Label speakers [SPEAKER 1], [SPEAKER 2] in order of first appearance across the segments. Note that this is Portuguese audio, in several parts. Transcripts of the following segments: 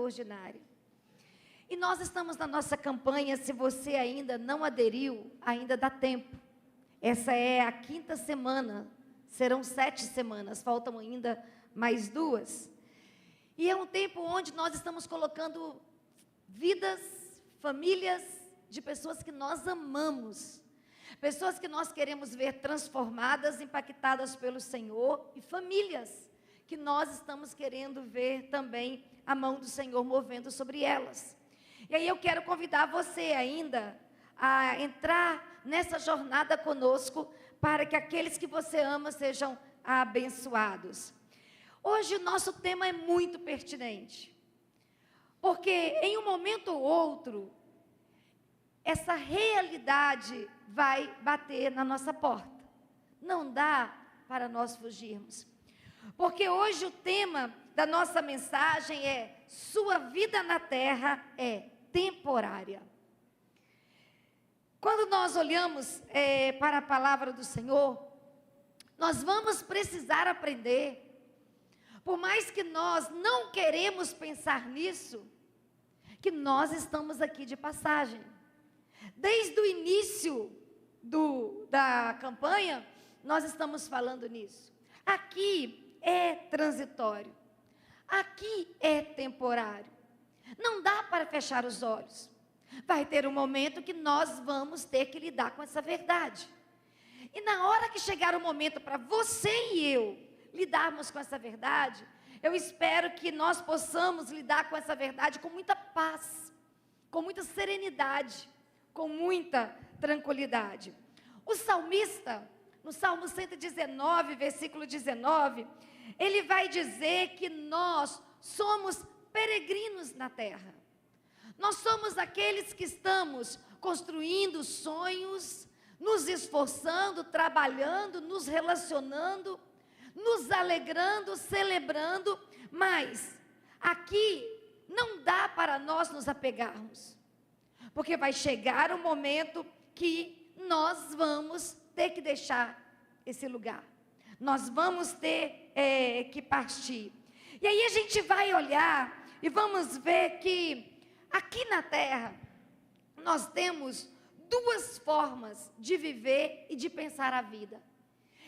[SPEAKER 1] extraordinária. E nós estamos na nossa campanha, se você ainda não aderiu, ainda dá tempo. Essa é a 5ª semana, serão 7 semanas, faltam ainda mais 2. E é um tempo onde nós estamos colocando vidas, famílias de pessoas que nós amamos. Pessoas que nós queremos ver transformadas, impactadas pelo Senhor, e famílias que nós estamos querendo ver também a mão do Senhor movendo sobre elas. E aí eu quero convidar você ainda a entrar nessa jornada conosco, para que aqueles que você ama sejam abençoados. Hoje o nosso tema é muito pertinente, porque em um momento ou outro, essa realidade vai bater na nossa porta. Não dá para nós fugirmos. Porque hoje o tema da nossa mensagem é: sua vida na terra é temporária. Quando nós olhamos para a palavra do Senhor, nós vamos precisar aprender, por mais que nós não queremos pensar nisso, que nós estamos aqui de passagem. Desde o início da campanha, nós estamos falando nisso. Aqui é transitório, aqui é temporário. Não dá para fechar os olhos. Vai ter um momento que nós vamos ter que lidar com essa verdade. E na hora que chegar o momento para você e eu lidarmos com essa verdade, eu espero que nós possamos lidar com essa verdade com muita paz, com muita serenidade, com muita tranquilidade. O salmista, no Salmo 119, versículo 19, ele vai dizer que nós somos peregrinos na terra. Nós somos aqueles que estamos construindo sonhos, nos esforçando, trabalhando, nos relacionando, nos alegrando, celebrando, mas aqui não dá para nós nos apegarmos, porque vai chegar um momento que nós vamos ter que deixar esse lugar, nós vamos ter que partir. E aí a gente vai olhar e vamos ver que aqui na terra nós temos 2 formas de viver e de pensar a vida.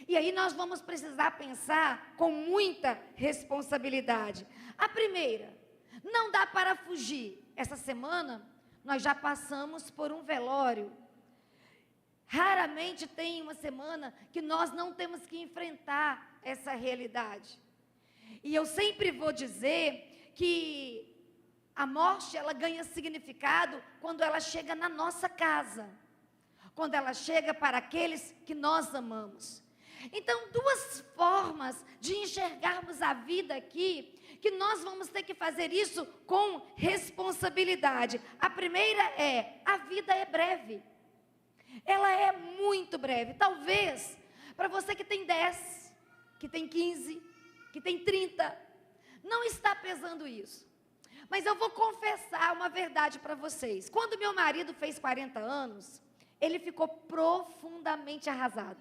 [SPEAKER 1] E aí nós vamos precisar pensar com muita responsabilidade. A primeira, não dá para fugir. Essa semana nós já passamos por um velório. Raramente tem uma semana que nós não temos que enfrentar essa realidade. E eu sempre vou dizer que a morte, ela ganha significado quando ela chega na nossa casa, quando ela chega para aqueles que nós amamos. Então, 2 formas de enxergarmos a vida aqui, que nós vamos ter que fazer isso com responsabilidade. A primeira é: a vida é breve. Ela é muito breve. Talvez, para você que tem 10, que tem 15, que tem 30, não está pesando isso. Mas eu vou confessar uma verdade para vocês. Quando meu marido fez 40 anos, ele ficou profundamente arrasado.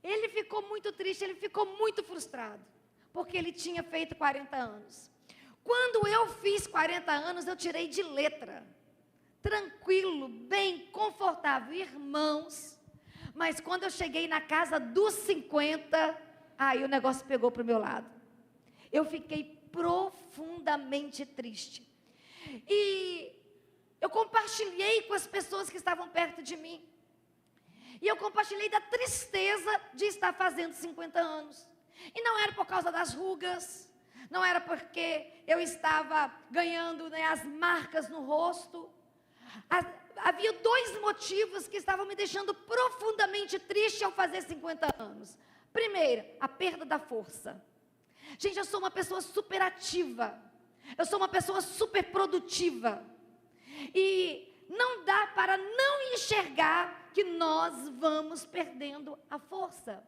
[SPEAKER 1] Ele ficou muito triste, ele ficou muito frustrado, porque ele tinha feito 40 anos. Quando eu fiz 40 anos, eu tirei de letra. Tranquilo, bem, confortável, irmãos. Mas quando eu cheguei na casa dos 50, aí o negócio pegou para o meu lado. Eu fiquei profundamente triste. E eu compartilhei com as pessoas que estavam perto de mim. E eu compartilhei da tristeza de estar fazendo 50 anos. E não era por causa das rugas, não era porque eu estava ganhando, as marcas no rosto. Havia 2 motivos que estavam me deixando profundamente triste ao fazer 50 anos. Primeiro, a perda da força. Gente, eu sou uma pessoa super ativa, eu sou uma pessoa super produtiva, e não dá para não enxergar que nós vamos perdendo a força.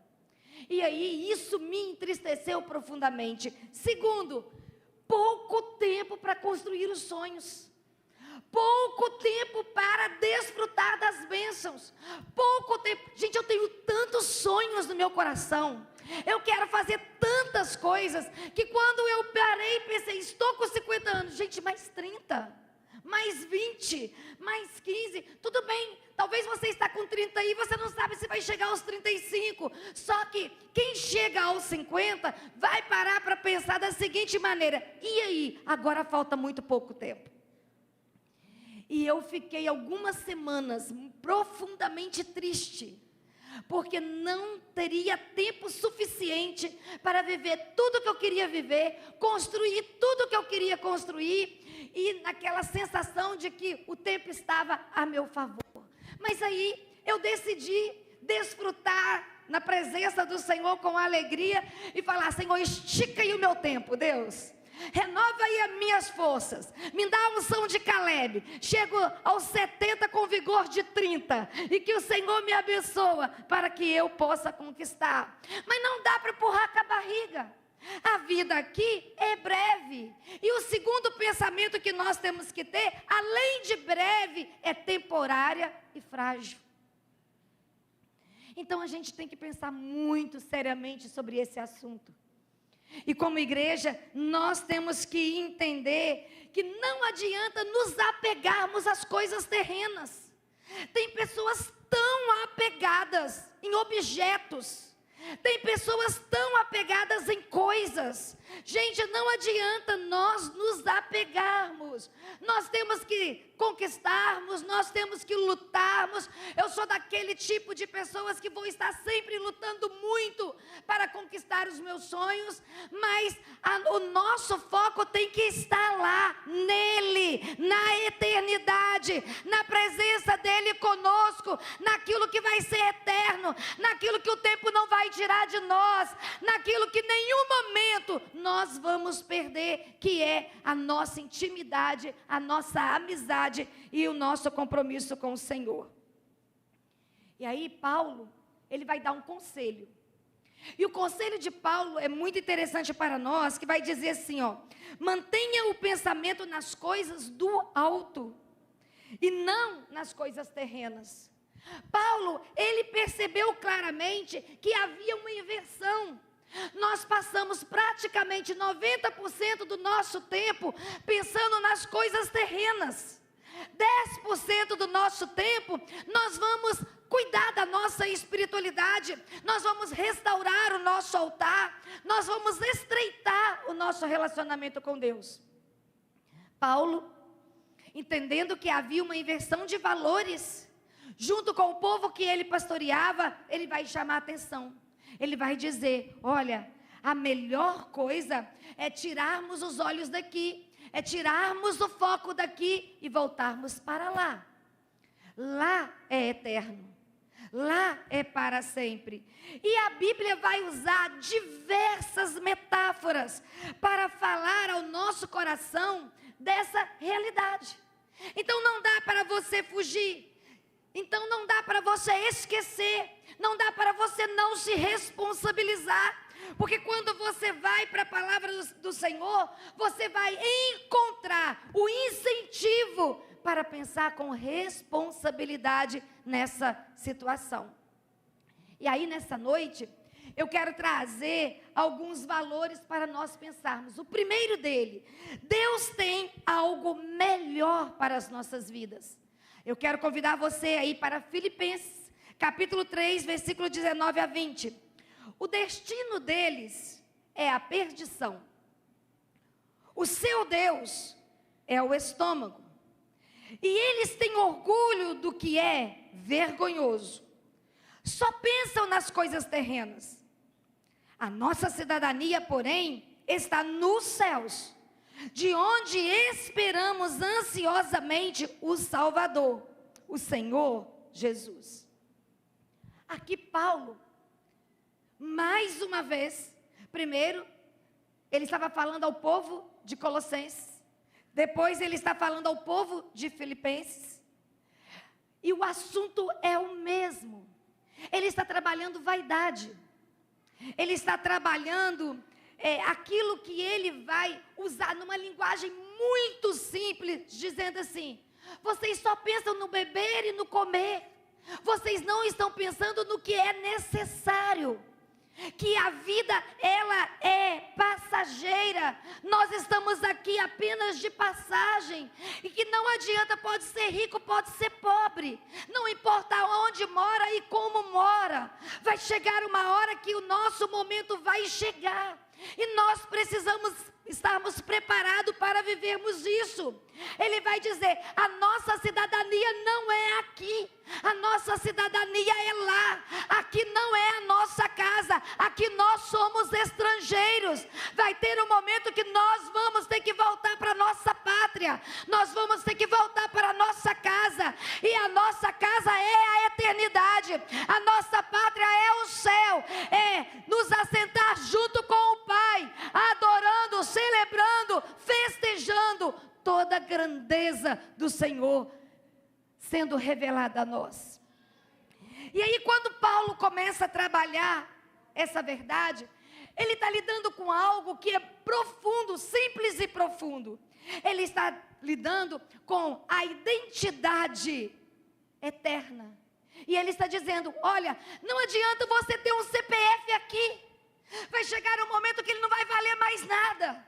[SPEAKER 1] E aí isso me entristeceu profundamente. Segundo, pouco tempo para construir os sonhos, pouco tempo para desfrutar das bênçãos, pouco tempo. Gente, eu tenho tantos sonhos no meu coração, eu quero fazer tantas coisas, que quando eu parei e pensei, estou com 50 mais 20, mais 15, tudo bem, talvez você está com 30 e você não sabe se vai chegar aos 35, só que quem chega aos 50 vai parar para pensar da seguinte maneira: e aí, agora falta muito pouco tempo. E eu fiquei algumas semanas profundamente triste, porque não teria tempo suficiente para viver tudo que eu queria viver, construir tudo que eu queria construir, e naquela sensação de que o tempo estava a meu favor. Mas aí eu decidi desfrutar na presença do Senhor com alegria e falar: Senhor, estica aí o meu tempo, Deus. Renova aí as minhas forças, me dá a unção de Caleb, chego aos 70 com vigor de 30, e que o Senhor me abençoa para que eu possa conquistar. Mas não dá para empurrar com a barriga, a vida aqui é breve, e o segundo pensamento que nós temos que ter, além de breve, é temporária e frágil. Então a gente tem que pensar muito seriamente sobre esse assunto. E como igreja, nós temos que entender que não adianta nos apegarmos às coisas terrenas. Tem pessoas tão apegadas em objetos, tem pessoas tão apegadas em coisas. Gente, não adianta nós nos apegarmos. Nós temos que conquistarmos, nós temos que lutarmos. Eu sou daquele tipo de pessoas que vou estar sempre lutando muito para conquistar os meus sonhos, mas o nosso foco tem que estar lá, nele, na eternidade, na presença dele conosco, naquilo que vai ser eterno, naquilo que o tempo não vai tirar de nós, naquilo que em nenhum momento nós vamos perder, que é a nossa intimidade, a nossa amizade e o nosso compromisso com o Senhor. E aí Paulo, ele vai dar um conselho. E o conselho de Paulo é muito interessante para nós, que vai dizer assim, ó: mantenha o pensamento nas coisas do alto e não nas coisas terrenas. Paulo, ele percebeu claramente que havia uma inversão. Nós passamos praticamente 90% do nosso tempo pensando nas coisas terrenas. 10% do nosso tempo nós vamos cuidar da nossa espiritualidade, nós vamos restaurar o nosso altar, nós vamos estreitar o nosso relacionamento com Deus. Paulo, entendendo que havia uma inversão de valores, junto com o povo que ele pastoreava, ele vai chamar a atenção. Ele vai dizer: olha, a melhor coisa é tirarmos os olhos daqui, é tirarmos o foco daqui e voltarmos para lá. Lá é eterno, lá é para sempre. E a Bíblia vai usar diversas metáforas para falar ao nosso coração dessa realidade. Então não dá para você fugir. Então não dá para você esquecer, não dá para você não se responsabilizar, porque quando você vai para a palavra do Senhor, você vai encontrar o incentivo para pensar com responsabilidade nessa situação. E aí nessa noite, eu quero trazer alguns valores para nós pensarmos. O primeiro dele: Deus tem algo melhor para as nossas vidas. Eu quero convidar você aí para Filipenses, capítulo 3, versículo 19 a 20. O destino deles é a perdição. O seu Deus é o estômago. E eles têm orgulho do que é vergonhoso. Só pensam nas coisas terrenas. A nossa cidadania, porém, está nos céus, de onde esperamos ansiosamente o Salvador, o Senhor Jesus. Aqui Paulo, mais uma vez, primeiro, ele estava falando ao povo de Colossenses, depois ele está falando ao povo de Filipenses, e o assunto é o mesmo. Ele está trabalhando vaidade, ele está trabalhando aquilo que ele vai usar numa linguagem muito simples, dizendo assim: vocês só pensam no beber e no comer, vocês não estão pensando no que é necessário. que a vida, ela é passageira. Nós estamos aqui apenas de passagem. E que não adianta, pode ser rico, pode ser pobre. Não importa onde mora e como mora. Vai chegar uma hora que o nosso momento vai chegar. E nós precisamos estarmos preparados para vivermos isso. Ele vai dizer, a nossa cidadania não é aqui. A nossa cidadania é lá. Aqui não é a nossa casa. Aqui nós somos estrangeiros. Vai ter um momento que nós vamos ter que voltar para a nossa pátria. Nós vamos ter que voltar para a nossa casa. E a nossa casa é a eternidade. A nossa pátria é o céu. É nos assentar junto com o Pai, adorando, celebrando, festejando toda a grandeza do Senhor sendo revelada a nós. E aí, quando Paulo começa a trabalhar essa verdade, ele está lidando com algo que é profundo, simples e profundo. Ele está lidando com a identidade eterna. E ele está dizendo, olha, não adianta você ter um CPF aqui. Vai chegar um momento que ele não vai valer mais nada.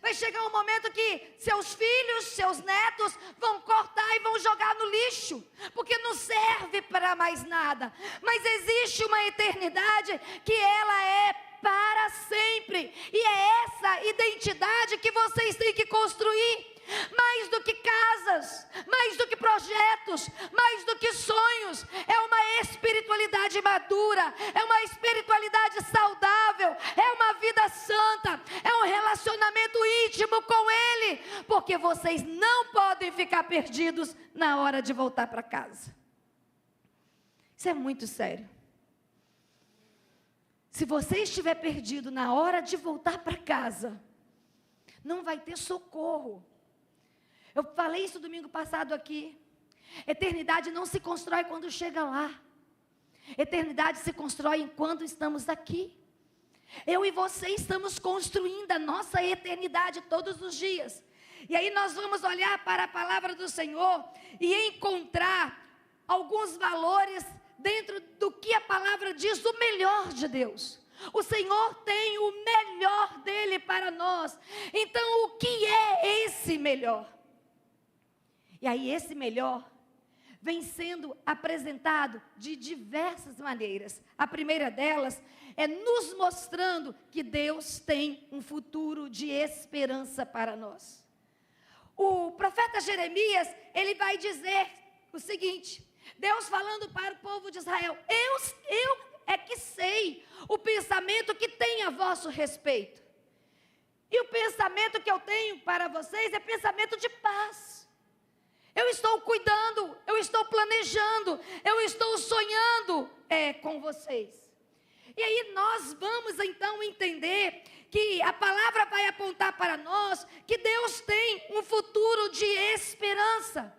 [SPEAKER 1] Vai chegar um momento que seus filhos, seus netos vão cortar e vão jogar no lixo, porque não serve para mais nada. Mas existe uma eternidade que ela é para sempre. E é essa identidade que vocês têm que construir. Mais do que casas, mais do que projetos, mais do que sonhos, é uma espiritualidade madura, é uma espiritualidade saudável, é uma vida santa, é um relacionamento íntimo com Ele, porque vocês não podem ficar perdidos na hora de voltar para casa. Isso é muito sério. Se você estiver perdido na hora de voltar para casa, não vai ter socorro. Eu falei isso domingo passado aqui. Eternidade não se constrói quando chega lá. Eternidade se constrói enquanto estamos aqui. Eu e você estamos construindo a nossa eternidade todos os dias. E aí nós vamos olhar para a palavra do Senhor e encontrar alguns valores dentro do que a palavra diz, o melhor de Deus. O Senhor tem o melhor dele para nós. Então, o que é esse melhor? E aí esse melhor vem sendo apresentado de diversas maneiras. A primeira delas é nos mostrando que Deus tem um futuro de esperança para nós. O profeta Jeremias, ele vai dizer o seguinte, Deus falando para o povo de Israel, eu é que sei o pensamento que tem a vosso respeito. E o pensamento que eu tenho para vocês é pensamento de paz. Eu estou cuidando, eu estou planejando, eu estou sonhando com vocês. E aí nós vamos então entender que a palavra vai apontar para nós que Deus tem um futuro de esperança.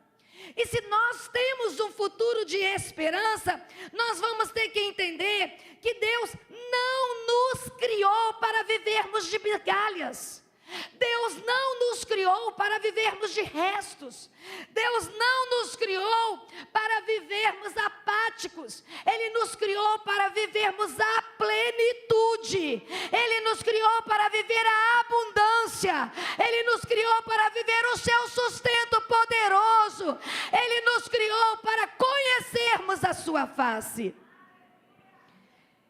[SPEAKER 1] E se nós temos um futuro de esperança, nós vamos ter que entender que Deus não nos criou para vivermos de migalhas. Deus não nos criou para vivermos de restos. Deus não nos criou para vivermos apáticos. Ele nos criou para vivermos a plenitude. Ele nos criou para viver a abundância. Ele nos criou para viver o seu sustento poderoso. Ele nos criou para conhecermos a sua face.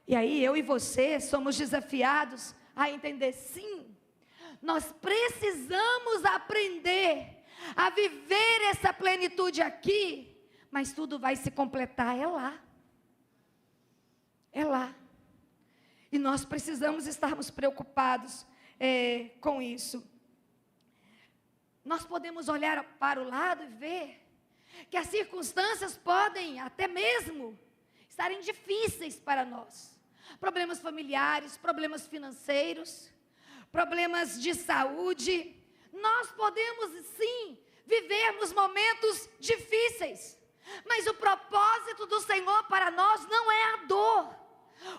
[SPEAKER 1] E aí eu e você somos desafiados a entender, sim, nós precisamos aprender a viver essa plenitude aqui, mas tudo vai se completar, é lá. É lá. E nós precisamos estarmos preocupados com isso. Nós podemos olhar para o lado e ver que as circunstâncias podem até mesmo estarem difíceis para nós. Problemas familiares, problemas financeiros, problemas de saúde. Nós podemos sim vivermos momentos difíceis, mas o propósito do Senhor para nós não é a dor.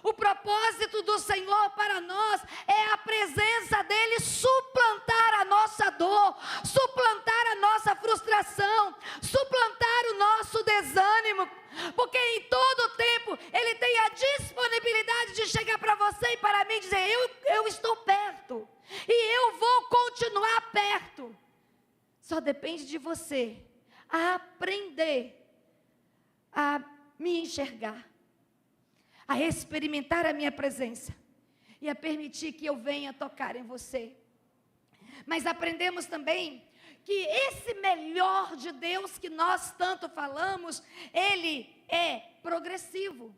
[SPEAKER 1] O propósito do Senhor para nós é a presença dEle suplantar a nossa dor, suplantar a nossa frustração, suplantar o nosso desânimo, porque em todo tempo Ele tem a disponibilidade de chegar para você Só depende de você aprender a me enxergar, a experimentar a minha presença e a permitir que eu venha tocar em você. Mas aprendemos também que esse melhor de Deus que nós tanto falamos, ele é progressivo.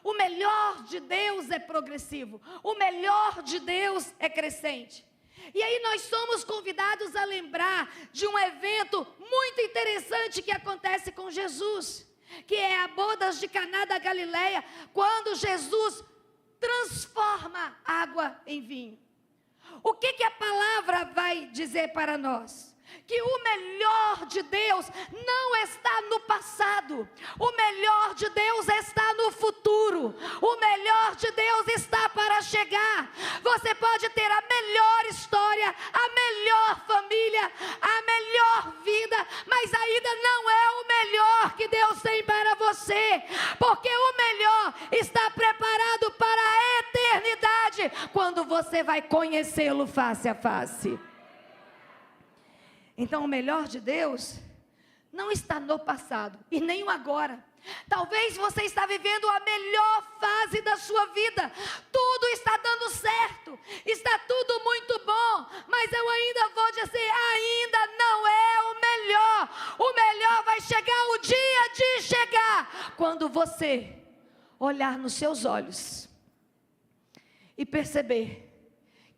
[SPEAKER 1] O melhor de Deus é progressivo. O melhor de Deus é crescente. E aí nós somos convidados a lembrar de um evento muito interessante que acontece com Jesus, que é a bodas de Caná da Galileia, quando Jesus transforma água em vinho. O que a palavra vai dizer para nós? Que o melhor de Deus não está no passado, o melhor de Deus está no futuro, o melhor de Deus está para chegar. Você pode ter a melhor história, a melhor família, a melhor vida, mas ainda não é o melhor que Deus tem para você, porque o melhor está preparado para a eternidade, quando você vai conhecê-lo face a face. Então, o melhor de Deus não está no passado e nem o agora. Talvez você está vivendo a melhor fase da sua vida. Tudo está dando certo, está tudo muito bom, mas eu ainda vou dizer, ainda não é o melhor. O melhor vai chegar o dia de chegar, quando você olhar nos seus olhos e perceber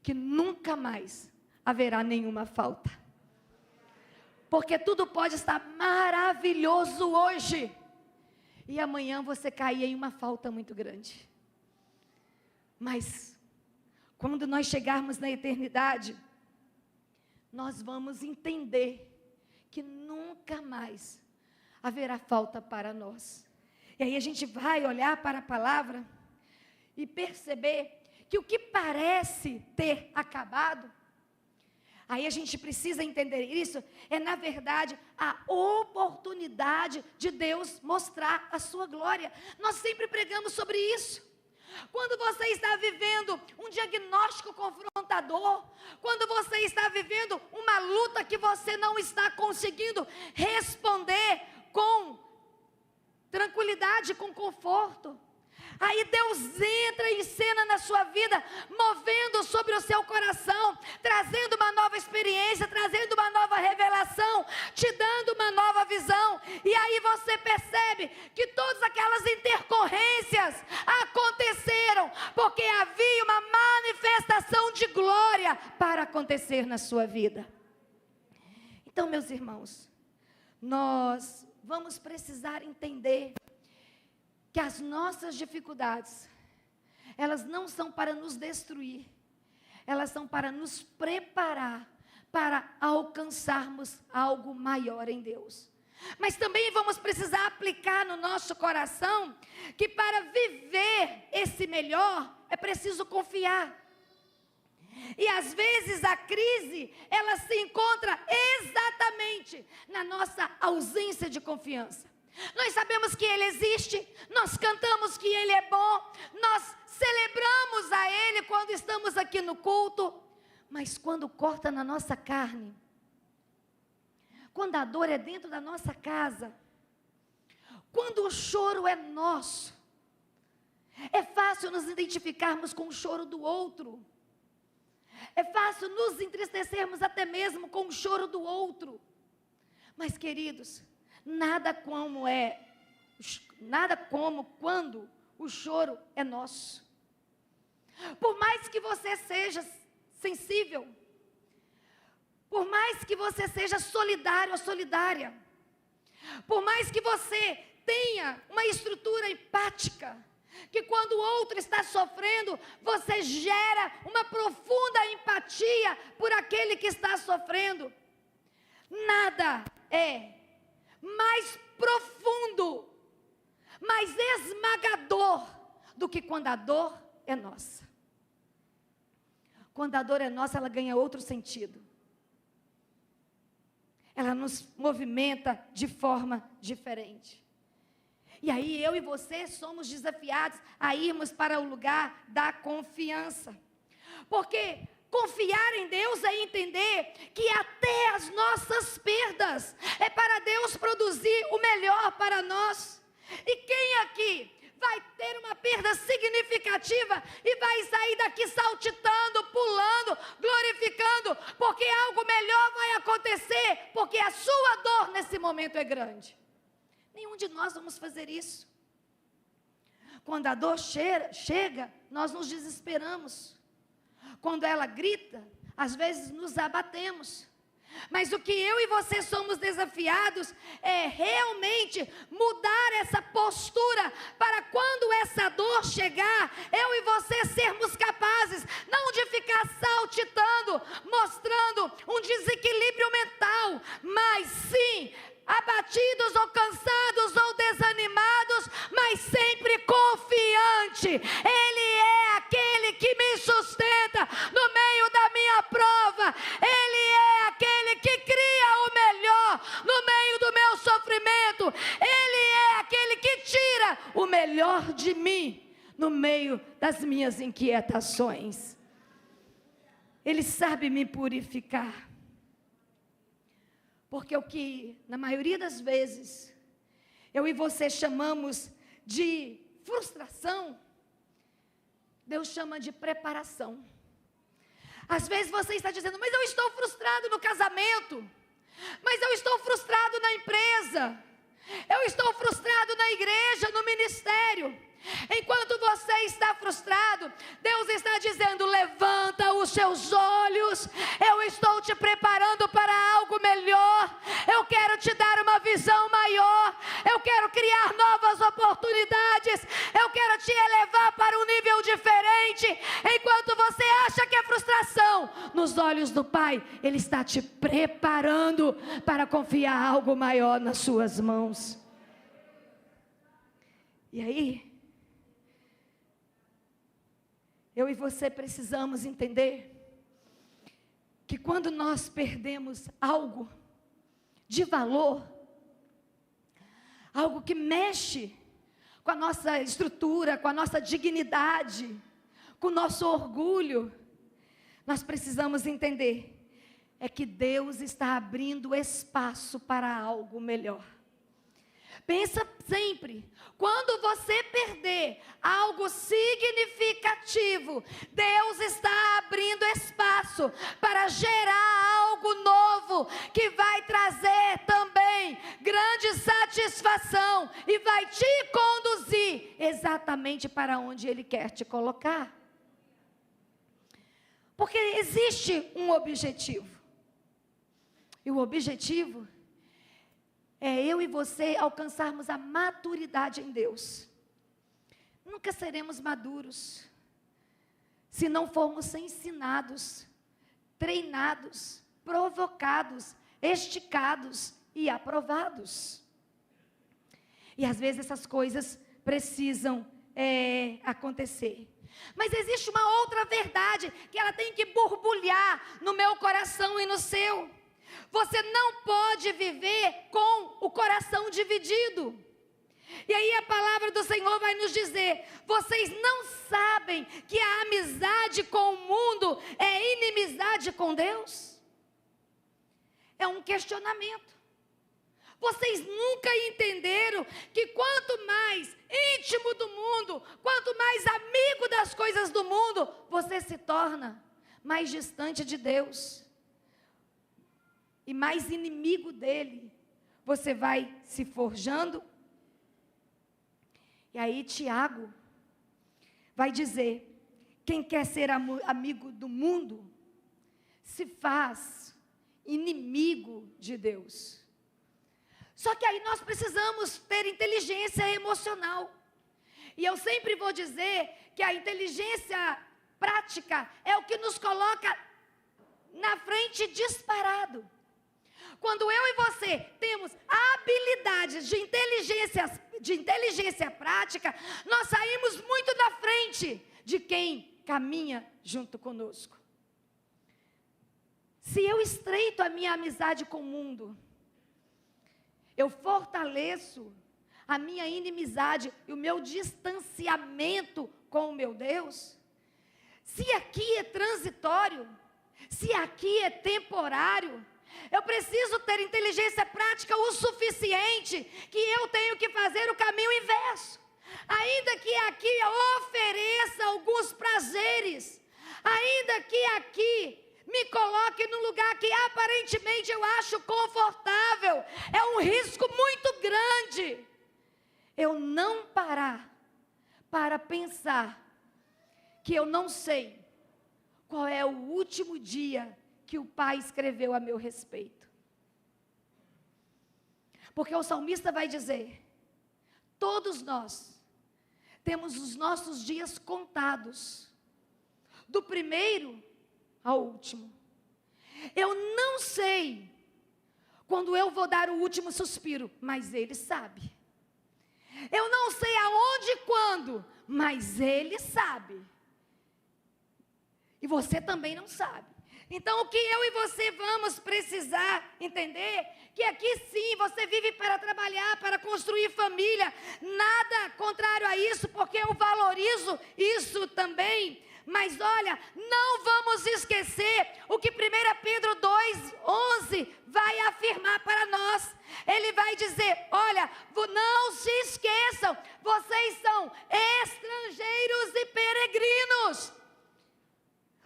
[SPEAKER 1] que nunca mais haverá nenhuma falta. Porque tudo pode estar maravilhoso hoje, e amanhã você cair em uma falta muito grande. Mas, quando nós chegarmos na eternidade, nós vamos entender que nunca mais haverá falta para nós. E aí a gente vai olhar para a palavra e perceber que o que parece ter acabado, aí a gente precisa entender isso, é na verdade a oportunidade de Deus mostrar a sua glória. Nós sempre pregamos sobre isso. Quando você está vivendo um diagnóstico confrontador, quando você está vivendo uma luta que você não está conseguindo responder com tranquilidade, com conforto, aí Deus entra em cena na sua vida, movendo sobre o seu coração, trazendo uma nova experiência, trazendo uma nova revelação, te dando uma nova visão. E aí você percebe que todas aquelas intercorrências aconteceram, porque havia uma manifestação de glória para acontecer na sua vida. Então, meus irmãos, nós vamos precisar entender que as nossas dificuldades, elas não são para nos destruir, elas são para nos preparar para alcançarmos algo maior em Deus. Mas também vamos precisar aplicar no nosso coração que para viver esse melhor é preciso confiar. E às vezes a crise, ela se encontra exatamente na nossa ausência de confiança. Nós sabemos que Ele existe, nós cantamos que Ele é bom, nós celebramos a Ele quando estamos aqui no culto, mas quando corta na nossa carne, quando a dor é dentro da nossa casa, quando o choro é nosso, é fácil nos identificarmos com o choro do outro, é fácil nos entristecermos até mesmo com o choro do outro, mas queridos, nada como quando o choro é nosso. Por mais que você seja sensível, por mais que você seja solidário ou solidária, por mais que você tenha uma estrutura empática, que quando o outro está sofrendo, você gera uma profunda empatia por aquele que está sofrendo, nada é mais profundo, mais esmagador do que quando a dor é nossa. Quando a dor é nossa, ela ganha outro sentido. Ela nos movimenta de forma diferente. E aí eu e você somos desafiados a irmos para o lugar da confiança. Porque Confiar em Deus é entender que até as nossas perdas é para Deus produzir o melhor para nós. E quem aqui vai ter uma perda significativa e vai sair daqui saltitando, pulando, glorificando, porque algo melhor vai acontecer, porque a sua dor nesse momento é grande? Nenhum de nós vamos fazer isso. Quando a dor chega, nós nos desesperamos. Quando ela grita, às vezes nos abatemos. Mas o que eu e você somos desafiados é realmente mudar essa postura para quando essa dor chegar, eu e você sermos capazes, não de ficar saltitando, mostrando um desequilíbrio mental, mas sim abatidos ou cansados ou desanimados, mas sempre confiante. Ele é aquele que me sustenta no meio da minha prova. Ele é aquele que cria o melhor no meio do meu sofrimento. Ele é aquele que tira o melhor de mim no meio das minhas inquietações. Ele sabe me purificar. Porque o que, na maioria das vezes, eu e você chamamos de frustração, Deus chama de preparação. Às vezes você está dizendo, mas eu estou frustrado no casamento, mas eu estou frustrado na empresa, eu estou frustrado na igreja, no ministério. Enquanto você está frustrado, Deus está dizendo, levanta os seus olhos, eu estou te preparando para algo melhor, eu quero te dar uma visão maior, eu quero criar novas oportunidades, eu quero te elevar para um nível diferente. Enquanto você acha que é frustração, nos olhos do Pai, Ele está te preparando para confiar algo maior nas suas mãos. E aí, eu e você precisamos entender que quando nós perdemos algo de valor, algo que mexe com a nossa estrutura, com a nossa dignidade, com o nosso orgulho, nós precisamos entender, é que Deus está abrindo espaço para algo melhor. Pensa sempre, quando você perder algo significativo, Deus está abrindo espaço para gerar algo novo, que vai trazer também grande satisfação e vai te conduzir exatamente para onde Ele quer te colocar. Porque existe um objetivo, e o objetivo é eu e você alcançarmos a maturidade em Deus. Nunca seremos maduros se não formos ensinados, treinados, provocados, esticados e aprovados. E às vezes essas coisas precisam acontecer. Mas existe uma outra verdade que ela tem que borbulhar no meu coração e no seu. Você não pode viver com o coração dividido. E aí a palavra do Senhor vai nos dizer, vocês não sabem que a amizade com o mundo é inimizade com Deus? É um questionamento. Vocês nunca entenderam que quanto mais íntimo do mundo, quanto mais amigo das coisas do mundo, você se torna mais distante de Deus. E mais inimigo dele, você vai se forjando. E aí Tiago vai dizer, quem quer ser amigo do mundo, se faz inimigo de Deus. Só que aí nós precisamos ter inteligência emocional. E eu sempre vou dizer que a inteligência prática é o que nos coloca na frente disparado. Quando eu e você temos habilidades de inteligência prática, nós saímos muito na frente de quem caminha junto conosco. Se eu estreito a minha amizade com o mundo, eu fortaleço a minha inimizade e o meu distanciamento com o meu Deus. Se aqui é transitório, Se aqui é temporário, eu preciso ter inteligência prática o suficiente que eu tenho que fazer o caminho inverso. Ainda que aqui eu ofereça alguns prazeres, ainda que aqui me coloque num lugar que aparentemente eu acho confortável, é um risco muito grande eu não parar para pensar que eu não sei qual é o último dia que o Pai escreveu a meu respeito. Porque o salmista vai dizer: todos nós temos os nossos dias contados, do primeiro ao último. Eu não sei quando eu vou dar o último suspiro, mas Ele sabe. Eu não sei aonde e quando, mas Ele sabe. E você também não sabe. Então, o que eu e você vamos precisar entender, que aqui sim, você vive para trabalhar, para construir família, nada contrário a isso, porque eu valorizo isso também. Mas olha, não vamos esquecer o que 1 Pedro 2,11 vai afirmar para nós. Ele vai dizer: olha, não se esqueçam, vocês são estrangeiros e peregrinos.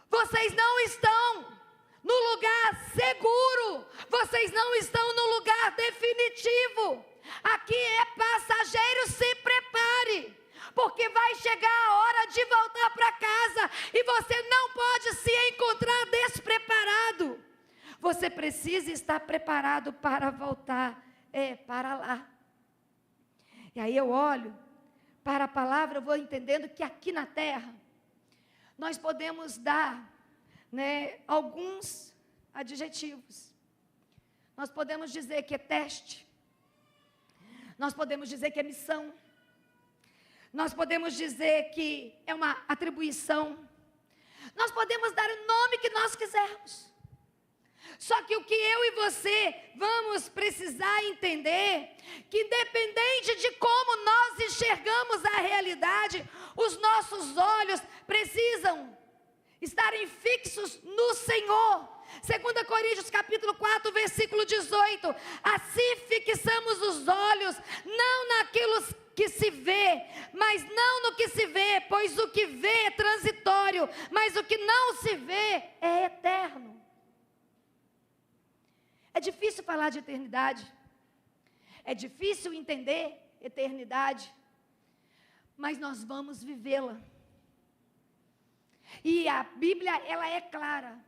[SPEAKER 1] Vocês não estão no lugar seguro, vocês não estão no lugar definitivo. Aqui é passageiro, se prepare, porque vai chegar a hora de voltar para casa e você não pode se encontrar despreparado. Você precisa estar preparado para voltar, para lá. E aí eu olho para a palavra, eu vou entendendo que aqui na terra nós podemos dar, alguns adjetivos. Nós podemos dizer que é teste. Nós podemos dizer que é missão. Nós podemos dizer que é uma atribuição. Nós podemos dar o nome que nós quisermos. Só que o que eu e você vamos precisar entender, que independente de como nós enxergamos a realidade, os nossos olhos precisam estarem fixos no Senhor. 2 Coríntios capítulo 4, versículo 18. Assim fixamos os olhos, não naquilo que se vê, mas não no que se vê, pois o que vê é transitório, mas o que não se vê é eterno. É difícil falar de eternidade, é difícil entender eternidade, mas nós vamos vivê-la. E a Bíblia, ela é clara: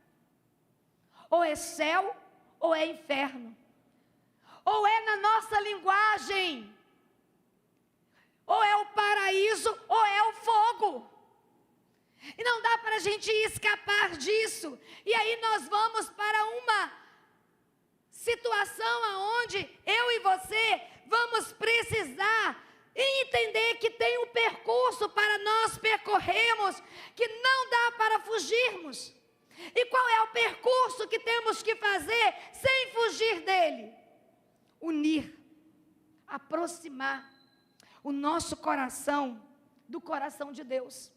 [SPEAKER 1] ou é céu, ou é inferno, ou é na nossa linguagem, ou é o paraíso, ou é o fogo. E não dá para a gente escapar disso. E aí nós vamos para uma situação aonde eu e você vamos precisar entender que tem um percurso para nós percorrermos, que não dá para fugirmos. E qual é o percurso que temos que fazer sem fugir dele? Unir, aproximar o nosso coração do coração de Deus.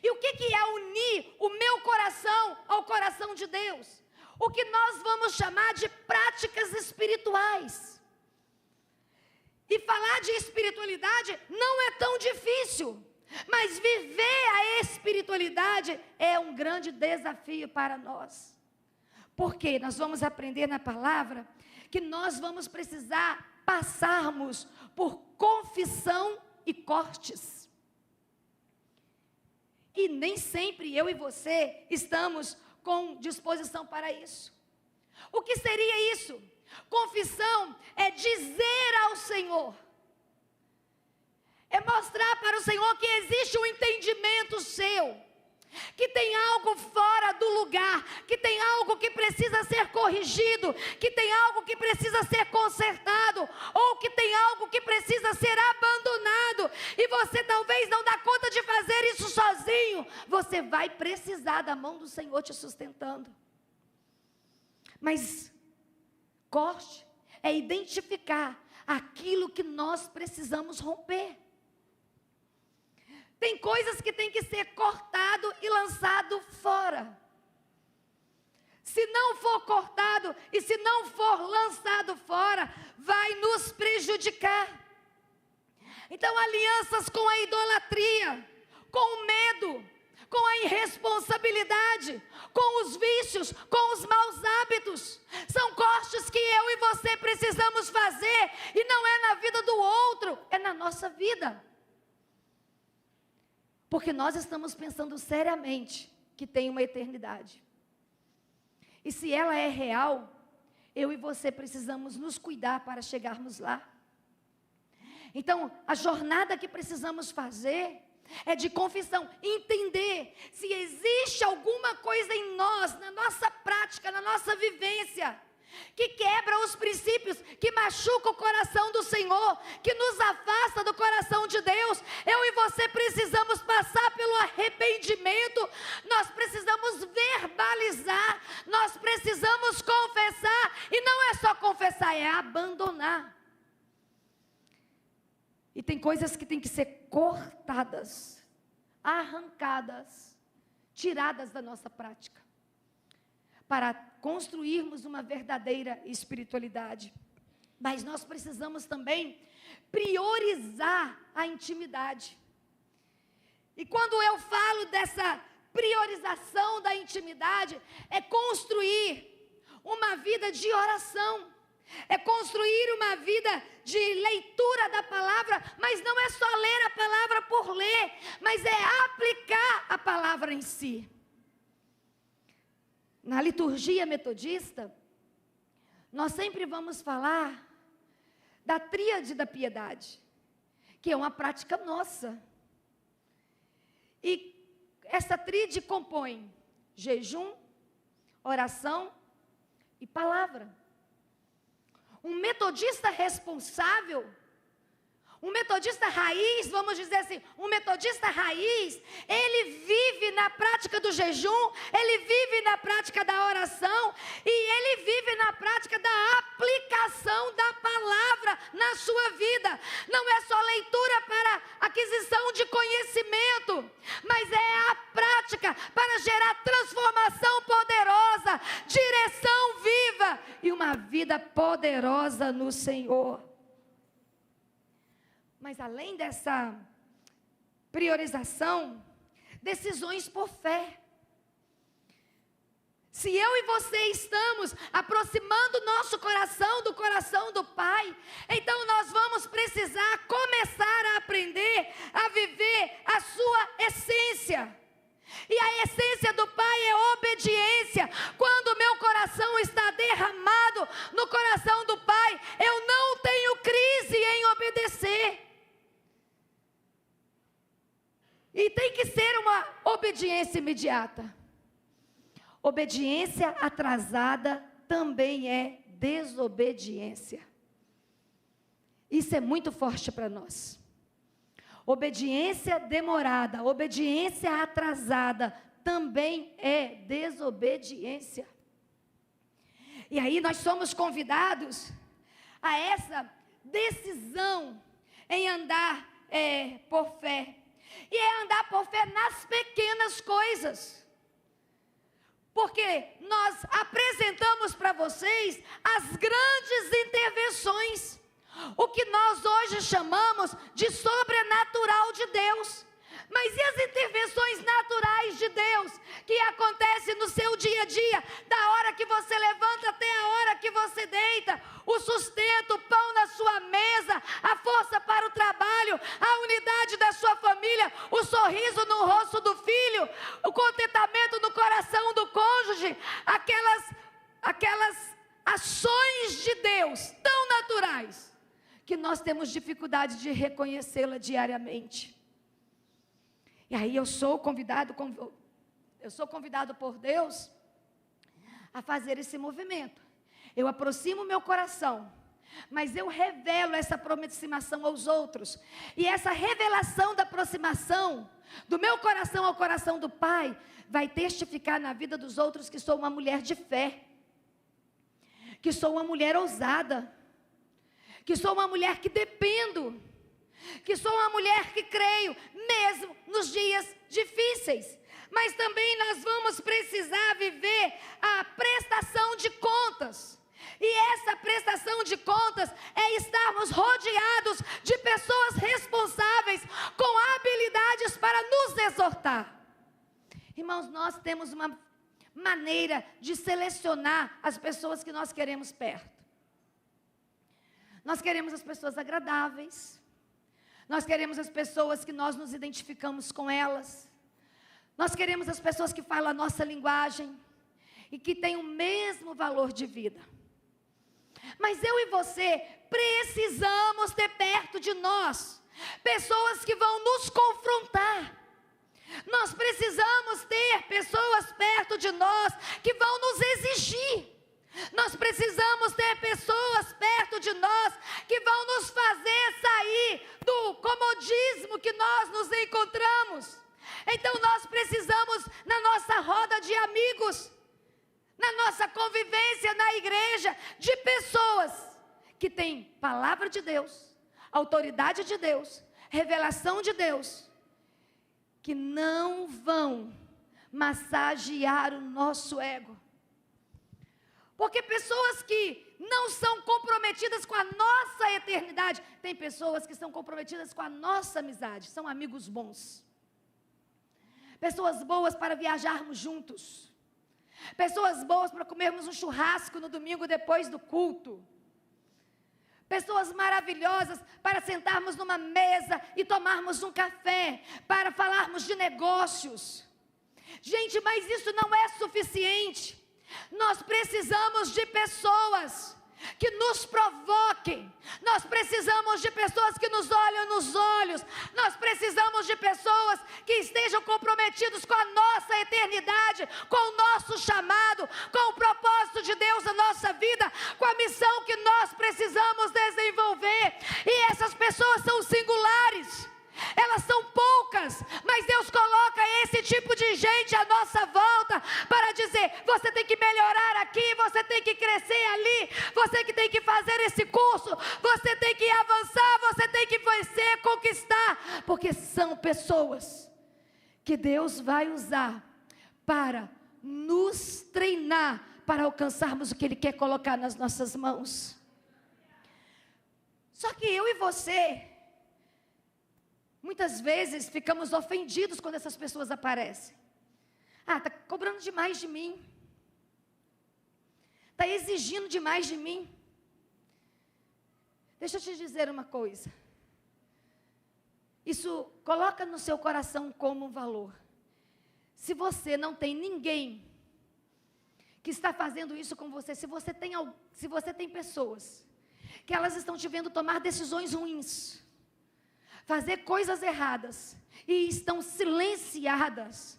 [SPEAKER 1] E o que é unir o meu coração ao coração de Deus? O que nós vamos chamar de práticas espirituais. E falar de espiritualidade não é tão difícil, mas viver a espiritualidade é um grande desafio para nós. Porque nós vamos aprender na palavra que nós vamos precisar passarmos por confissão e cortes. E nem sempre eu e você estamos com disposição para isso. O que seria isso? Confissão é dizer ao Senhor, é mostrar para o Senhor que existe um entendimento seu, que tem algo fora do lugar, que tem algo que precisa ser corrigido, que tem algo que precisa ser consertado, ou que tem algo que precisa ser abandonado, e você talvez não dá conta de fazer isso sozinho. Você vai precisar da mão do Senhor te sustentando. Mas corte é identificar aquilo que nós precisamos romper. Tem coisas que tem que ser cortado e lançado fora. se não for cortado e se não for lançado fora, vai nos prejudicar. Então, alianças com a idolatria, com o medo, com a irresponsabilidade, com os vícios, com os maus hábitos, são cortes que eu e você precisamos fazer, e não é na vida do outro, é na nossa vida. Porque nós estamos pensando seriamente que tem uma eternidade. E se ela é real, eu e você precisamos nos cuidar para chegarmos lá. Então, a jornada que precisamos fazer é de confissão, entender se existe alguma coisa em nós, na nossa prática, na nossa vivência, que quebra os princípios, que machuca o coração do Senhor, que nos afasta do coração de Deus. Eu e você precisamos passar pelo arrependimento, nós precisamos verbalizar, nós precisamos confessar, e não é só confessar, é abandonar. E tem coisas que têm que ser cortadas, arrancadas, tiradas da nossa prática, para construirmos uma verdadeira espiritualidade. Mas nós precisamos também priorizar a intimidade. E quando eu falo dessa priorização da intimidade, é construir uma vida de oração, é construir uma vida de leitura da palavra, mas não é só ler a palavra por ler, mas é aplicar a palavra em si. Na liturgia metodista, nós sempre vamos falar da tríade da piedade, que é uma prática nossa. E essa tríade compõe jejum, oração e palavra. Um metodista responsável, um metodista raiz, vamos dizer assim, um metodista raiz, ele vive na prática do jejum, ele vive na prática da oração, e ele vive na prática da aplicação da palavra na sua vida. Não é só leitura para aquisição de conhecimento, mas é a prática para gerar transformação poderosa, direção viva e uma vida poderosa no Senhor. Mas além dessa priorização, decisões por fé. Se eu e você estamos aproximando nosso coração do coração do Pai, então nós vamos precisar começar a aprender a viver a sua essência. E a essência do Pai é obediência. Quando o meu coração está derramado no coração do Pai, eu não tenho crise em obedecer. E tem que ser uma obediência imediata. Obediência atrasada também é desobediência. Isso é muito forte para nós. Obediência demorada, obediência atrasada também é desobediência. E aí nós somos convidados a essa decisão em andar por fé. E é andar por fé nas pequenas coisas. Porque nós apresentamos para vocês as grandes intervenções. O que nós hoje chamamos de sobrenatural de Deus. Mas e as intervenções naturais de Deus, que acontecem no seu dia a dia, da hora que você levanta até a hora que você deita, o sustento, o pão na sua mesa, a força para o trabalho, a unidade da sua família, o sorriso no rosto do filho, o contentamento no coração do cônjuge, aquelas ações de Deus tão naturais, que nós temos dificuldade de reconhecê-la diariamente. E aí eu sou convidado por Deus a fazer esse movimento. Eu aproximo o meu coração, mas eu revelo essa aproximação aos outros. E essa revelação da aproximação do meu coração ao coração do Pai vai testificar na vida dos outros que sou uma mulher de fé, que sou uma mulher ousada, que sou uma mulher que dependo, que sou uma mulher que creio, mesmo nos dias difíceis. mas também nós vamos precisar viver a prestação de contas. E essa prestação de contas é estarmos rodeados de pessoas responsáveis com habilidades para nos exortar. Irmãos, nós temos uma maneira de selecionar as pessoas que nós queremos perto. Nós queremos as pessoas agradáveis. Nós queremos as pessoas que nós nos identificamos com elas. Nós queremos as pessoas que falam a nossa linguagem e que têm o mesmo valor de vida. Mas eu e você precisamos ter perto de nós pessoas que vão nos confrontar. Nós precisamos ter pessoas perto de nós que vão nos exigir. Nós precisamos ter pessoas perto de nós que vão nos fazer sair do comodismo que nós nos encontramos. Então nós precisamos, na nossa roda de amigos, na nossa convivência na igreja, de pessoas que têm palavra de Deus, autoridade de Deus, revelação de Deus, que não vão massagear o nosso ego. Porque pessoas que não são comprometidas com a nossa eternidade, tem pessoas que são comprometidas com a nossa amizade, são amigos bons. Pessoas boas para viajarmos juntos. Pessoas boas para comermos um churrasco no domingo depois do culto. Pessoas maravilhosas para sentarmos numa mesa e tomarmos um café, para falarmos de negócios. Gente, mas isso não é suficiente. Nós precisamos de pessoas que nos provoquem. Nós precisamos de pessoas que nos olham nos olhos. Nós precisamos de pessoas que estejam comprometidas com a nossa eternidade, com o nosso chamado, com o propósito de Deus na nossa vida, com a missão que nós precisamos desenvolver. E essas pessoas são singulares. Elas são poucas, mas Deus coloca esse tipo de gente à nossa volta para dizer: você tem que melhorar aqui, você tem que crescer ali, você que tem que fazer esse curso, você tem que avançar, você tem que vencer, conquistar, porque são pessoas que Deus vai usar para nos treinar, para alcançarmos o que Ele quer colocar nas nossas mãos. Só que eu e você, muitas vezes ficamos ofendidos quando essas pessoas aparecem. Está cobrando demais de mim. Está exigindo demais de mim. Deixa eu te dizer uma coisa. Isso coloca no seu coração como um valor. Se você não tem ninguém que está fazendo isso com você, se você tem pessoas que elas estão te vendo tomar decisões ruins, fazer coisas erradas e estão silenciadas,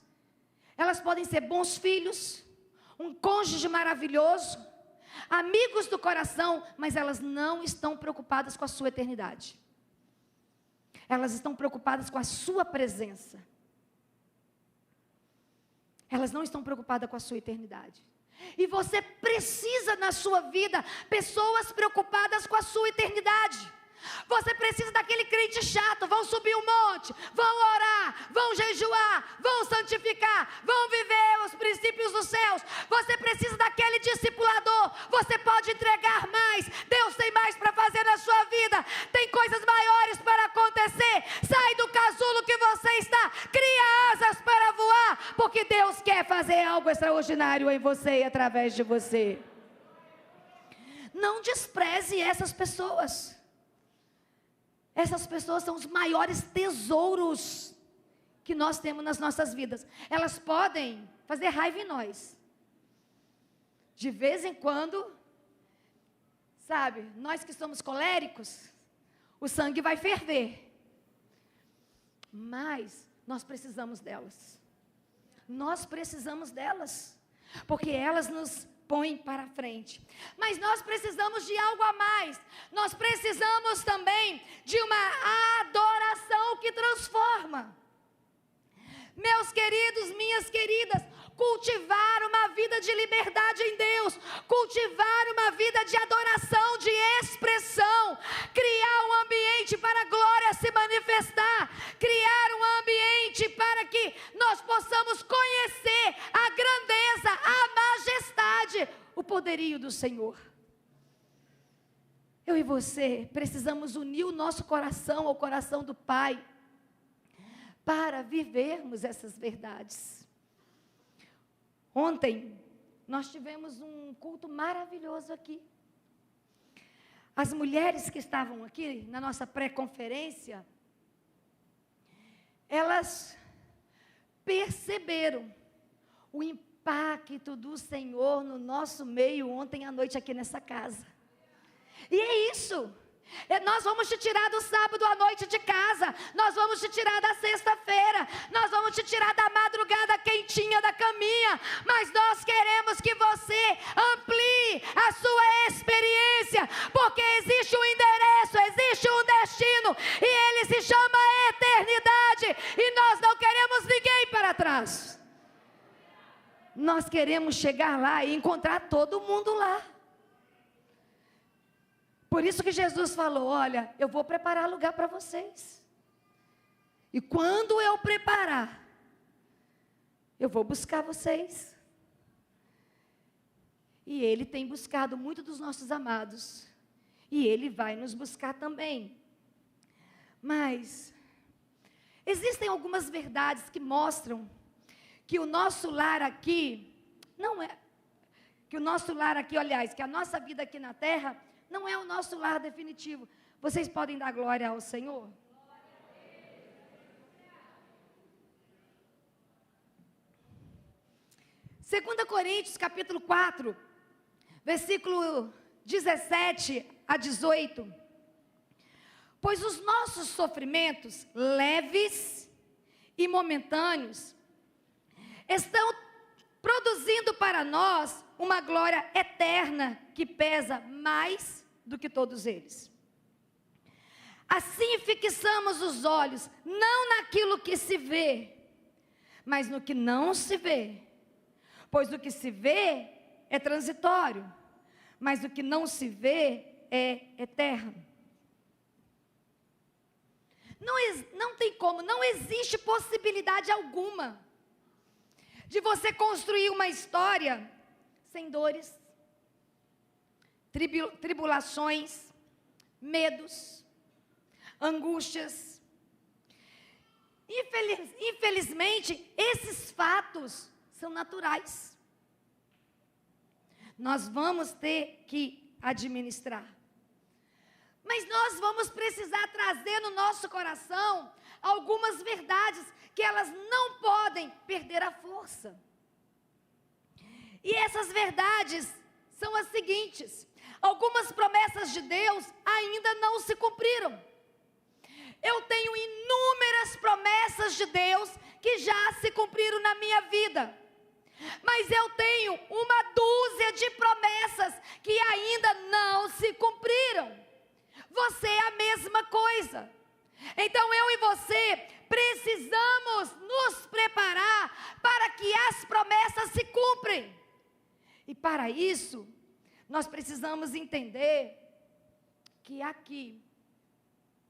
[SPEAKER 1] elas podem ser bons filhos, um cônjuge maravilhoso, amigos do coração, mas elas não estão preocupadas com a sua eternidade. Elas estão preocupadas com a sua presença. Elas não estão preocupadas com a sua eternidade. E você precisa na sua vida pessoas preocupadas com a sua eternidade. Você precisa daquele crente chato, vão subir um monte, vão orar, vão jejuar, vão santificar, vão viver os princípios dos céus. Você precisa daquele discipulador. Você pode entregar mais, Deus tem mais para fazer na sua vida, tem coisas maiores para acontecer. Sai do casulo que você está, cria asas para voar, porque Deus quer fazer algo extraordinário em você e através de você. Não despreze essas pessoas. Essas pessoas são os maiores tesouros que nós temos nas nossas vidas. Elas podem fazer raiva em nós. De vez em quando, sabe, nós que somos coléricos, o sangue vai ferver. Mas nós precisamos delas. Nós precisamos delas, porque elas nos põe para frente. Mas nós precisamos de algo a mais. Nós precisamos também de uma adoração que transforma. Meus queridos, minhas queridas, cultivar uma vida de liberdade em Deus, cultivar uma vida de adoração, de expressão, criar um ambiente para a glória se manifestar, criar um ambiente para que nós possamos conhecer poderio do Senhor. Eu e você precisamos unir o nosso coração ao coração do Pai, para vivermos essas verdades. Ontem, nós tivemos um culto maravilhoso aqui. As mulheres que estavam aqui na nossa pré-conferência, elas perceberam o impacto do Senhor no nosso meio ontem à noite aqui nessa casa. E é isso. Nós vamos te tirar do sábado à noite de casa, nós vamos te tirar da sexta-feira, nós vamos te tirar da madrugada quentinha da caminha, mas nós queremos que você amplie a sua experiência, porque existe um endereço, existe um destino, e ele se chama eternidade, e nós não queremos ninguém para trás. Nós queremos chegar lá e encontrar todo mundo lá. Por isso que Jesus falou, olha, eu vou preparar lugar para vocês. E quando eu preparar, eu vou buscar vocês. E Ele tem buscado muito dos nossos amados. E Ele vai nos buscar também. Mas, existem algumas verdades que mostram que o nosso lar aqui, não é, que o nosso lar aqui, aliás, que a nossa vida aqui na terra, não é o nosso lar definitivo. Vocês podem dar glória ao Senhor? 2 Coríntios, capítulo 4, versículo 17 a 18. Pois os nossos sofrimentos, leves e momentâneos, estão produzindo para nós uma glória eterna que pesa mais do que todos eles. Assim fixamos os olhos, não naquilo que se vê, mas no que não se vê. Pois o que se vê é transitório, mas o que não se vê é eterno. Não tem como, não existe possibilidade alguma de você construir uma história sem dores, tribulações, medos, angústias. Infelizmente, esses fatos são naturais. Nós vamos ter que administrar. Mas nós vamos precisar trazer no nosso coração algumas verdades que elas não podem perder a força. E essas verdades são as seguintes: algumas promessas de Deus ainda não se cumpriram. Eu tenho inúmeras promessas de Deus que já se cumpriram na minha vida. Mas eu tenho uma dúzia de promessas que ainda não se cumpriram. Você é a mesma coisa. Então eu e você precisamos nos preparar para que as promessas se cumprem. E para isso, nós precisamos entender que aqui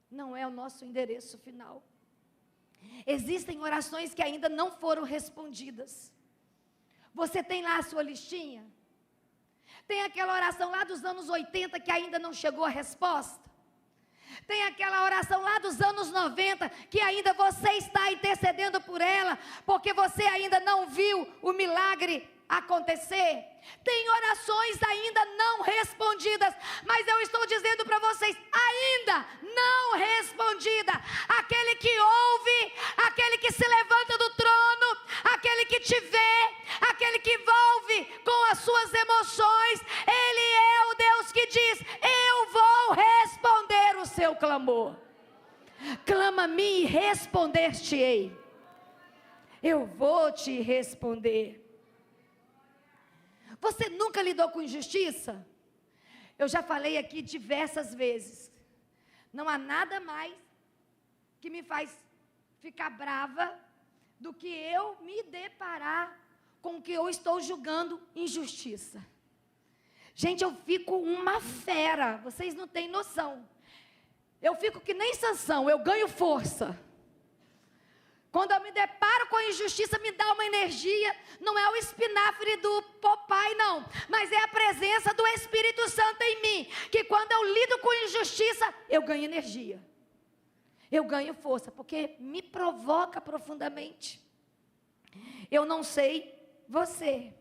[SPEAKER 1] não é o nosso endereço final. Existem orações que ainda não foram respondidas. Você tem lá a sua listinha? Tem aquela oração lá dos anos 80 que ainda não chegou a resposta? Tem aquela oração lá dos anos 90 que ainda você está intercedendo por ela, porque você ainda não viu o milagre acontecer? Tem orações ainda não respondidas, mas eu estou dizendo para vocês, ainda não respondida. Aquele que ouve, aquele que se levanta do trono, aquele que te vê, aquele que envolve com as suas emoções, ele é o Deus que diz: eu vou responder o seu clamor. Clama a mim e responder-te-ei. Eu vou te responder. Você nunca lidou com injustiça? Eu já falei aqui diversas vezes. Não há nada mais que me faz ficar brava do que eu me deparar com o que eu estou julgando injustiça. Gente, eu fico uma fera, vocês não têm noção. Eu fico que nem Sansão, eu ganho força. Quando eu me deparo com a injustiça, me dá uma energia. Não é o espinafre do Popeye, não. Mas é a presença do Espírito Santo em mim. Que quando eu lido com injustiça, eu ganho energia. Eu ganho força, porque me provoca profundamente. Eu não sei você.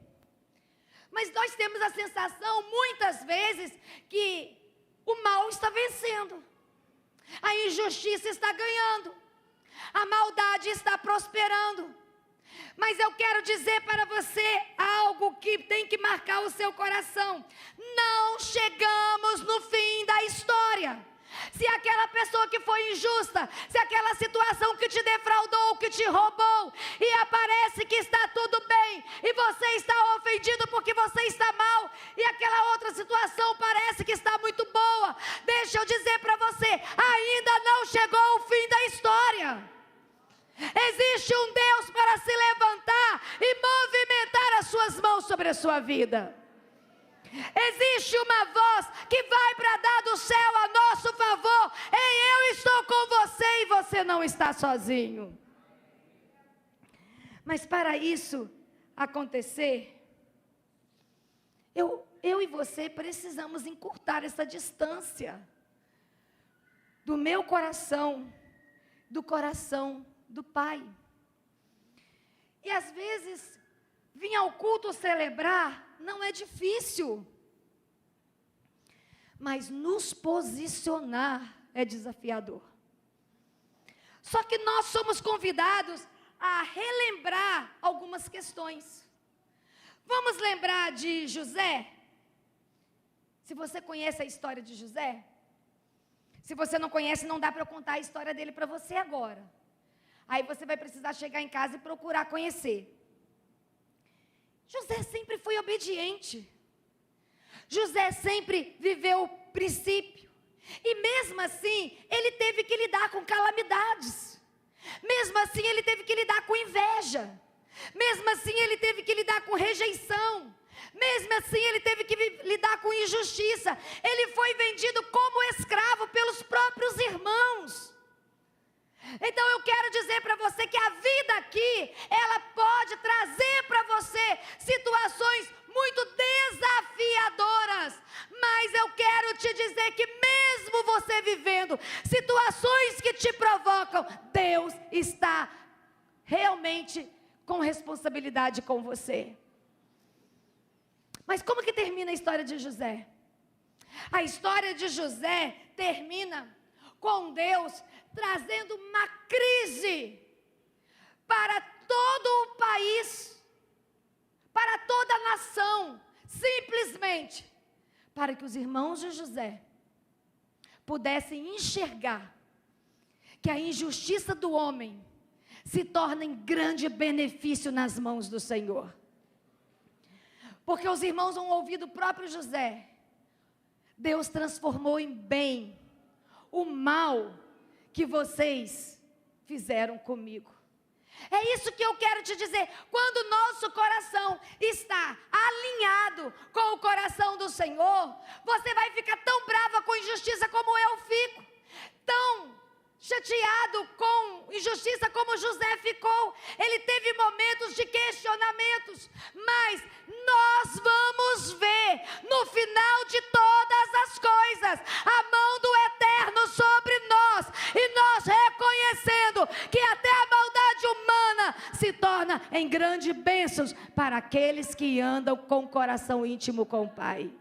[SPEAKER 1] Mas nós temos a sensação, muitas vezes, que o mal está vencendo. A injustiça está ganhando. A maldade está prosperando. Mas eu quero dizer para você algo que tem que marcar o seu coração. Não chegamos no fim da história. Se aquela pessoa que foi injusta, se aquela situação que te defraudou, que te roubou, e aparece que está tudo bem, e você está ofendido porque você está mal, e aquela outra situação parece que está muito boa, deixa eu dizer para você, ainda não chegou o fim da história. Existe um Deus para se levantar e movimentar as suas mãos sobre a sua vida. Existe uma voz que vai bradar do céu a nosso favor. Ei, eu estou com você e você não está sozinho. Mas para isso acontecer, eu e você precisamos encurtar essa distância do meu coração, do coração do Pai. E às vezes, vir ao culto celebrar não é difícil, mas nos posicionar é desafiador. Só que nós somos convidados a relembrar algumas questões. Vamos lembrar de José? Se você conhece a história de José, se você não conhece, não dá para eu contar a história dele para você agora. Aí você vai precisar chegar em casa e procurar conhecer. José sempre foi obediente. José sempre viveu o princípio. E mesmo assim, ele teve que lidar com calamidades. Mesmo assim, ele teve que lidar com inveja. Mesmo assim, ele teve que lidar com rejeição. Mesmo assim, ele teve que lidar com injustiça. Ele foi vendido como escravo pelos próprios irmãos. Então eu quero dizer para você que a vida aqui, ela pode trazer para você situações muito desafiadoras, mas eu quero te dizer que mesmo você vivendo situações que te provocam, Deus está realmente com responsabilidade com você. Mas como que termina a história de José? A história de José termina com Deus trazendo uma crise para todo o país, para toda a nação, simplesmente para que os irmãos de José pudessem enxergar que a injustiça do homem se torna em grande benefício nas mãos do Senhor. Porque os irmãos vão ouvir do próprio José: Deus transformou em bem o mal que vocês fizeram comigo. É isso que eu quero te dizer. Quando o nosso coração está alinhado com o coração do Senhor, você vai ficar tão brava com injustiça como eu fico, tão chateado com injustiça como José ficou. Ele teve momentos de questionamentos, mas nós vamos ver no final de todas as coisas a mão do Eterno sobre nós, e nós reconhecendo que até a maldade humana se torna em grandes bênçãos para aqueles que andam com o coração íntimo com o Pai.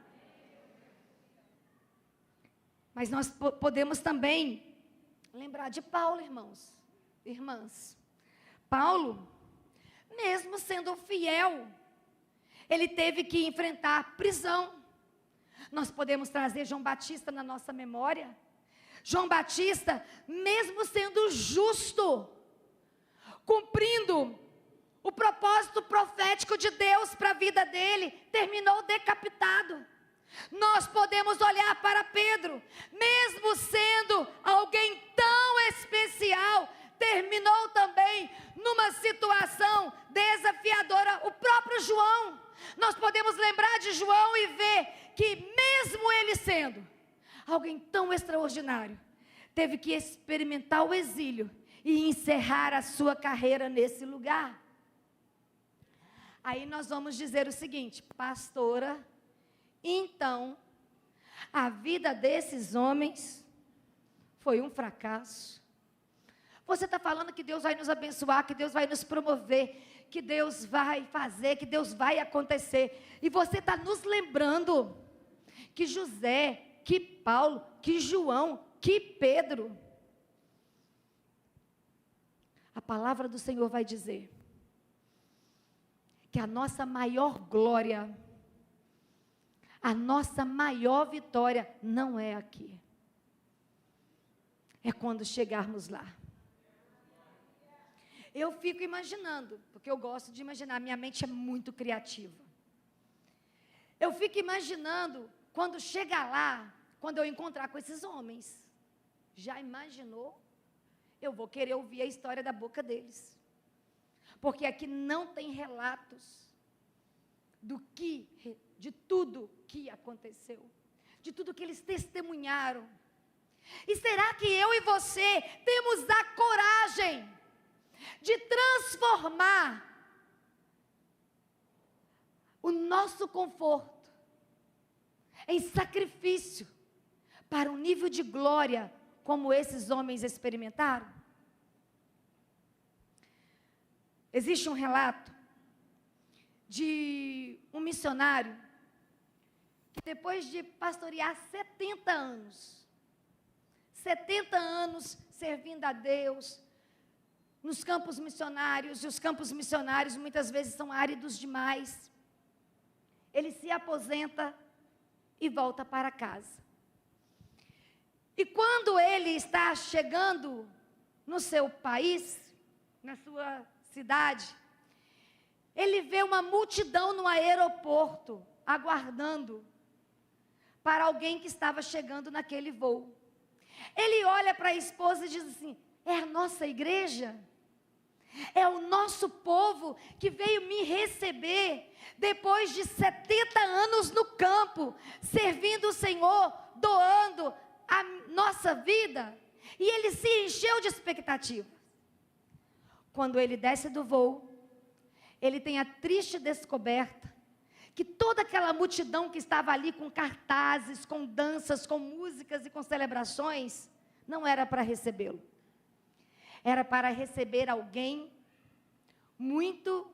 [SPEAKER 1] Mas nós podemos também lembrar de Paulo, irmãs. Paulo, mesmo sendo fiel, ele teve que enfrentar prisão. Nós podemos trazer João Batista na nossa memória. João Batista, mesmo sendo justo, cumprindo o propósito profético de Deus para a vida dele, terminou decapitado. Nós podemos olhar para Pedro, mesmo sendo alguém tão especial, terminou também numa situação desafiadora. O próprio João, nós podemos lembrar de João e ver que mesmo ele sendo alguém tão extraordinário, teve que experimentar o exílio e encerrar a sua carreira nesse lugar. Aí nós vamos dizer o seguinte: pastora, então, a vida desses homens foi um fracasso. Você está falando que Deus vai nos abençoar, que Deus vai nos promover, que Deus vai fazer, que Deus vai acontecer. E você está nos lembrando que José, que Paulo, que João, que Pedro. A palavra do Senhor vai dizer que a nossa maior glória, a nossa maior vitória não é aqui. É quando chegarmos lá. Eu fico imaginando, porque eu gosto de imaginar, minha mente é muito criativa. Eu fico imaginando, quando chegar lá, quando eu encontrar com esses homens. Já imaginou? Eu vou querer ouvir a história da boca deles. Porque aqui não tem relatos de tudo que aconteceu, de tudo que eles testemunharam. E será que eu e você temos a coragem de transformar o nosso conforto em sacrifício para um nível de glória como esses homens experimentaram? Existe um relato de um missionário que depois de pastorear 70 anos servindo a Deus, nos campos missionários, e os campos missionários muitas vezes são áridos demais, ele se aposenta e volta para casa. E quando ele está chegando no seu país, na sua cidade, ele vê uma multidão no aeroporto, aguardando para alguém que estava chegando naquele voo. Ele olha para a esposa e diz assim: é a nossa igreja? É o nosso povo que veio me receber depois de 70 anos no campo, servindo o Senhor, doando a nossa vida? E ele se encheu de expectativas. Quando ele desce do voo, ele tem a triste descoberta que toda aquela multidão que estava ali com cartazes, com danças, com músicas e com celebrações, não era para recebê-lo. Era para receber alguém muito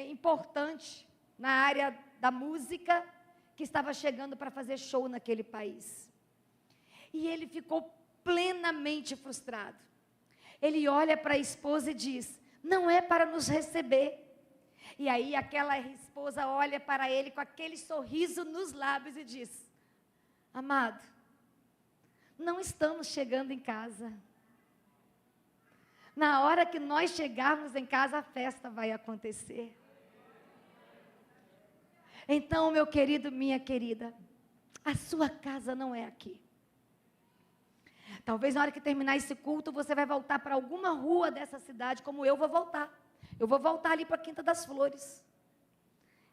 [SPEAKER 1] importante na área da música, que estava chegando para fazer show naquele país. E ele ficou plenamente frustrado. Ele olha para a esposa e diz: não é para nos receber. E aí aquela esposa olha para ele com aquele sorriso nos lábios e diz: amado, não estamos chegando em casa. Na hora que nós chegarmos em casa, a festa vai acontecer. Então, meu querido, minha querida, a sua casa não é aqui. Talvez na hora que terminar esse culto, você vai voltar para alguma rua dessa cidade, como eu vou voltar. Eu vou voltar ali para a Quinta das Flores.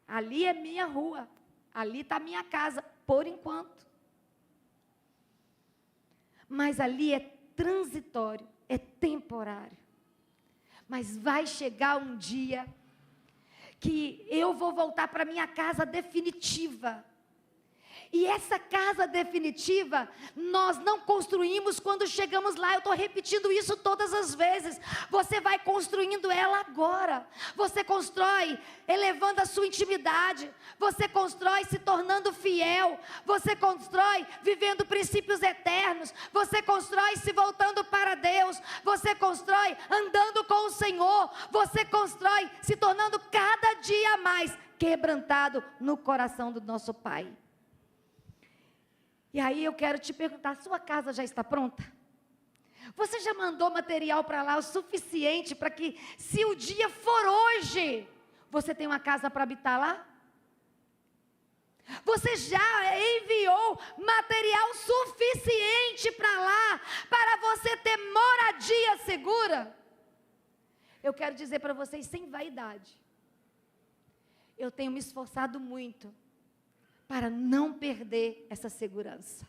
[SPEAKER 1] Ali é minha rua. Ali está a minha casa, por enquanto. Mas ali é transitório, é temporário. Mas vai chegar um dia que eu vou voltar para a minha casa definitiva. E essa casa definitiva, nós não construímos quando chegamos lá. Eu estou repetindo isso todas as vezes. Você vai construindo ela agora. Você constrói elevando a sua intimidade. Você constrói se tornando fiel. Você constrói vivendo princípios eternos. Você constrói se voltando para Deus. Você constrói andando com o Senhor. Você constrói se tornando cada dia mais quebrantado no coração do nosso Pai. E aí eu quero te perguntar: sua casa já está pronta? Você já mandou material para lá o suficiente para que, se o dia for hoje, você tenha uma casa para habitar lá? Você já enviou material suficiente para lá, para você ter moradia segura? Eu quero dizer para vocês, sem vaidade, eu tenho me esforçado muito para não perder essa segurança.